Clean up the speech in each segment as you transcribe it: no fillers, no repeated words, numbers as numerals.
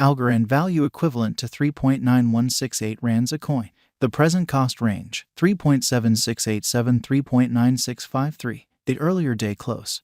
Algorand value equivalent to 3.9168 rands a coin. The present cost range, 3.7687 3.9653. The earlier day close,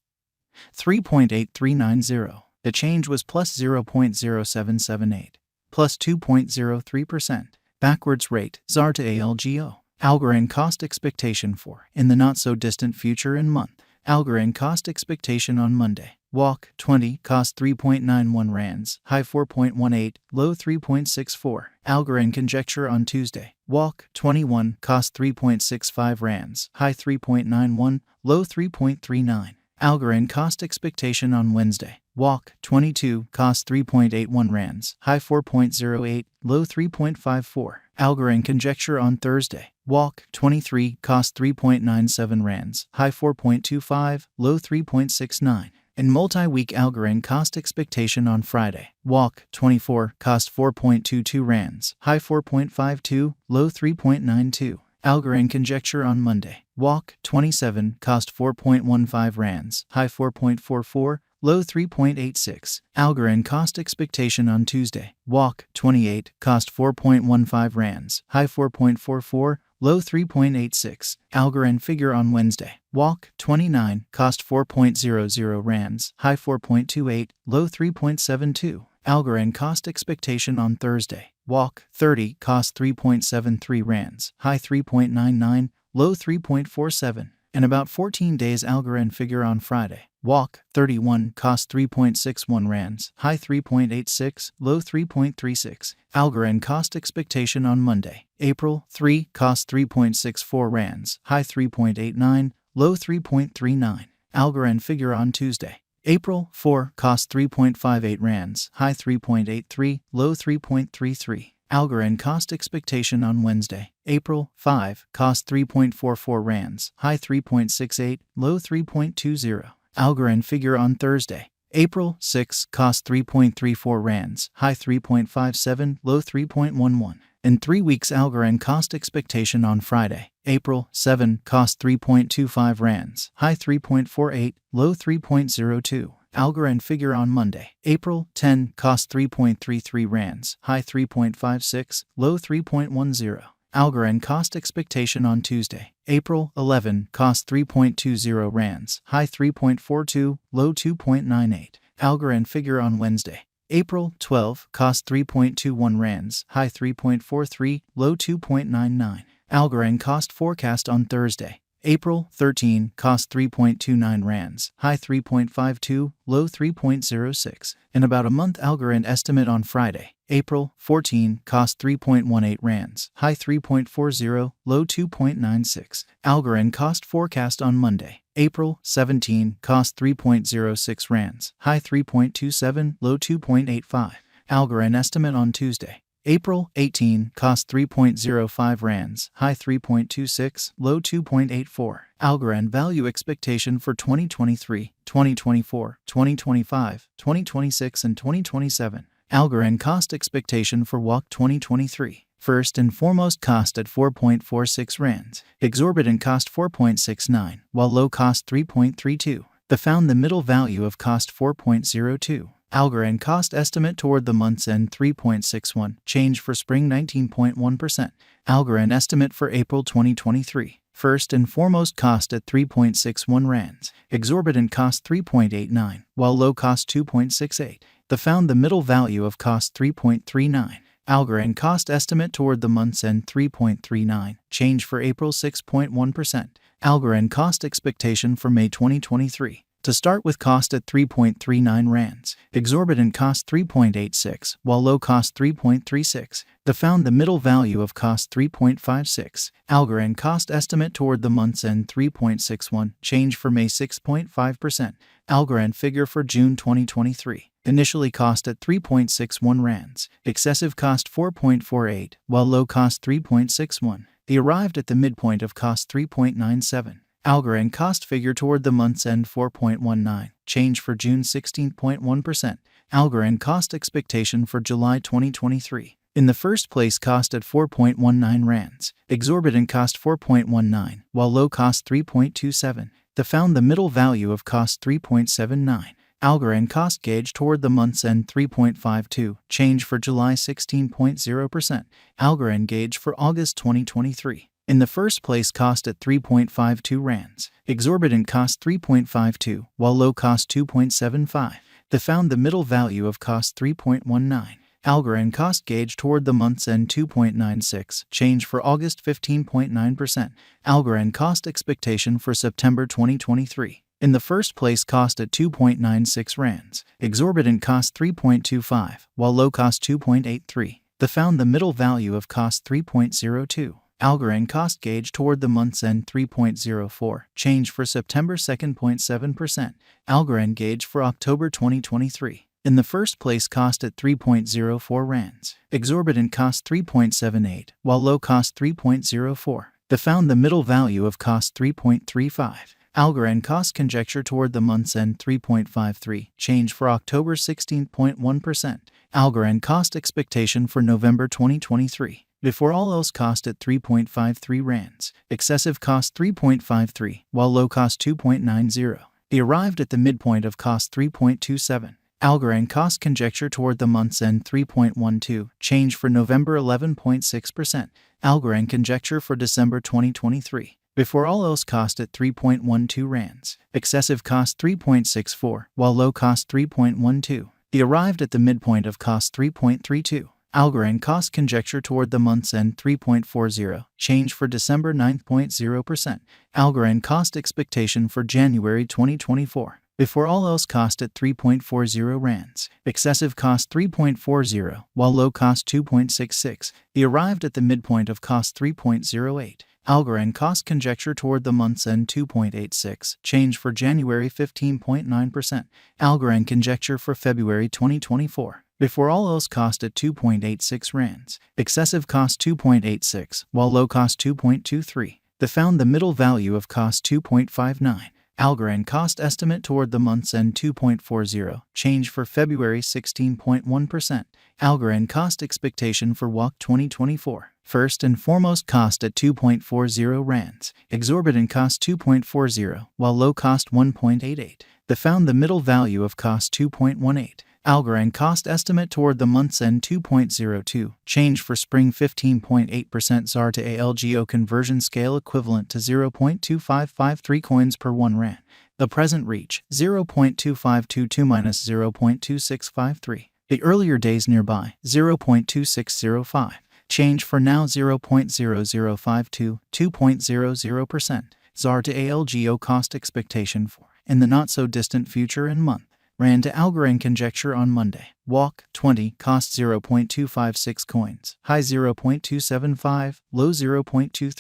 3.8390. The change was plus 0.0778, plus 2.03%. Backwards rate, ZAR to ALGO. Algorand cost expectation for, in the not-so-distant future and month. Algorand cost expectation on Monday. Walk, 20, cost 3.91 rands, high 4.18, low 3.64. Algorand conjecture on Tuesday. Walk, 21, cost 3.65 rands, high 3.91, low 3.39. Algorand cost expectation on Wednesday. Walk, 22, cost 3.81 rands, high 4.08, low 3.54. Algorand conjecture on Thursday. Walk, 23, cost 3.97 rands, high 4.25, low 3.69. And multi-week Algorand cost expectation on Friday. Walk, 24, cost 4.22 rands, high 4.52, low 3.92. Algorand conjecture on Monday. Walk, 27, cost 4.15 rands, high 4.44, low 3.86. Algorand cost expectation on Tuesday. Walk, 28, cost 4.15 rands, high 4.44, low 3.86. Algorand figure on Wednesday. Walk, 29, cost 4.00 rands, high 4.28, low 3.72. Algorand cost expectation on Thursday. Walk, 30, cost 3.73 rands, high 3.99, low 3.47. In about 14 days Algorand figure on Friday. Walk, 31, cost 3.61 rands, high 3.86, low 3.36. Algorand cost expectation on Monday. April, 3, cost 3.64 rands, high 3.89, low 3.39. Algorand figure on Tuesday. April, 4, cost 3.58 rands, high 3.83, low 3.33. Algorand cost expectation on Wednesday. April, 5, cost 3.44 rands, high 3.68, low 3.20. Algorand figure on Thursday. April, 6, cost 3.34 rands, high 3.57, low 3.11. In 3 weeks Algorand cost expectation on Friday. April, 7, cost 3.25 rands, high 3.48, low 3.02. Algorand figure on Monday. April, 10, cost 3.33 rands, high 3.56, low 3.10. Algorand cost expectation on Tuesday. April, 11, cost 3.20 rands, high 3.42, low 2.98. Algorand figure on Wednesday. April, 12, cost 3.21 rands, high 3.43, low 2.99. Algorand cost forecast on Thursday. April, 13, cost 3.29 rands, high 3.52, low 3.06. In about a month Algorand estimate on Friday. April, 14, cost 3.18 rands, high 3.40, low 2.96. Algorand cost forecast on Monday. April, 17, cost 3.06 rands, high 3.27, low 2.85. Algorand estimate on Tuesday. April, 18, cost 3.05 rands, high 3.26, low 2.84. Algorand value expectation for 2023, 2024, 2025, 2026, and 2027. Algorand cost expectation for Walk 2023. First and foremost cost at 4.46 rands. Exorbitant cost 4.69, while low cost 3.32. The found the middle value of cost 4.02. Algorand cost estimate toward the month's end 3.61, change for spring 19.1%. Algorand estimate for April 2023. First and foremost cost at 3.61 rands. Exorbitant cost 3.89, while low cost 2.68. The found the middle value of cost 3.39. Algorand cost estimate toward the month's end 3.39, change for April 6.1%. Algorand cost expectation for May 2023. To start with cost at 3.39 rands. Exorbitant cost 3.86, while low cost 3.36. The found the middle value of cost 3.56. Algorand cost estimate toward the month's end 3.61, change for May 6.5%. Algorand figure for June 2023. Initially cost at 3.61 rands. Excessive cost 4.48, while low cost 3.61. They arrived at the midpoint of cost 3.97. Algorand cost figure toward the month's end 4.19, change for June 16.1%. Algorand cost expectation for July 2023. In the first place cost at 4.19 rands. Exorbitant cost 4.19, while low cost 3.27. The found the middle value of cost 3.79. Algorand cost gauge toward the month's end 3.52, change for July 16.0%, Algorand gauge for August 2023. In the first place, cost at 3.52 rands, exorbitant cost 3.52, while low cost 2.75. They found the middle value of cost 3.19. Algorand cost gauge toward the month's end 2.96, change for August 15.9%, Algorand cost expectation for September 2023. In the first place, cost at 2.96 rands, exorbitant cost 3.25, while low cost 2.83. They found the middle value of cost 3.02. Algorand cost gauge toward the month's end 3.04, change for September 2.7%, Algorand gauge for October 2023. In the first place, cost at 3.04 rands, exorbitant cost 3.78, while low cost 3.04. They found the middle value of cost 3.35. Algorand cost conjecture toward the month's end 3.53, change for October 16.1%, Algorand cost expectation for November 2023. Before all else, cost at 3.53 rands, excessive cost 3.53, while low cost 2.90. He arrived at the midpoint of cost 3.27. Algorand cost conjecture toward the month's end 3.12, change for November 11.6%, Algorand conjecture for December 2023. Before all else, cost at 3.12 rands, excessive cost 3.64, while low cost 3.12. He arrived at the midpoint of cost 3.32. Algorand cost conjecture toward the month's end 3.40, change for December 9.0%, Algorand cost expectation for January 2024. Before all else, cost at 3.40 rands, excessive cost 3.40, while low cost 2.66. He arrived at the midpoint of cost 3.08. Algorand cost conjecture toward the month's end 2.86, change for January 15.9%, Algorand conjecture for February 2024. Before all else, cost at 2.86 rands, excessive cost 2.86, while low cost 2.23. They found the middle value of cost 2.59. Algorand cost estimate toward the month's end 2.40, change for February 16.1%, Algorand cost expectation for WAC 2024. First and foremost, cost at 2.40 rands, exorbitant cost 2.40, while low cost 1.88. They found the middle value of cost 2.18. Algorand cost estimate toward the month's end 2.02, change for spring 15.8%, ZAR to ALGO conversion scale equivalent to 0.2553 coins per 1 rand. The present reach 0.2522 minus 0.2653. The earlier days nearby 0.2605. Change for now 0.0052, 2.00%. ZAR to ALGO cost expectation for in the not so distant future and month. Rand to Algorand conjecture on Monday. WAC 20 cost 0.256 coins, high 0.275, low 0.23.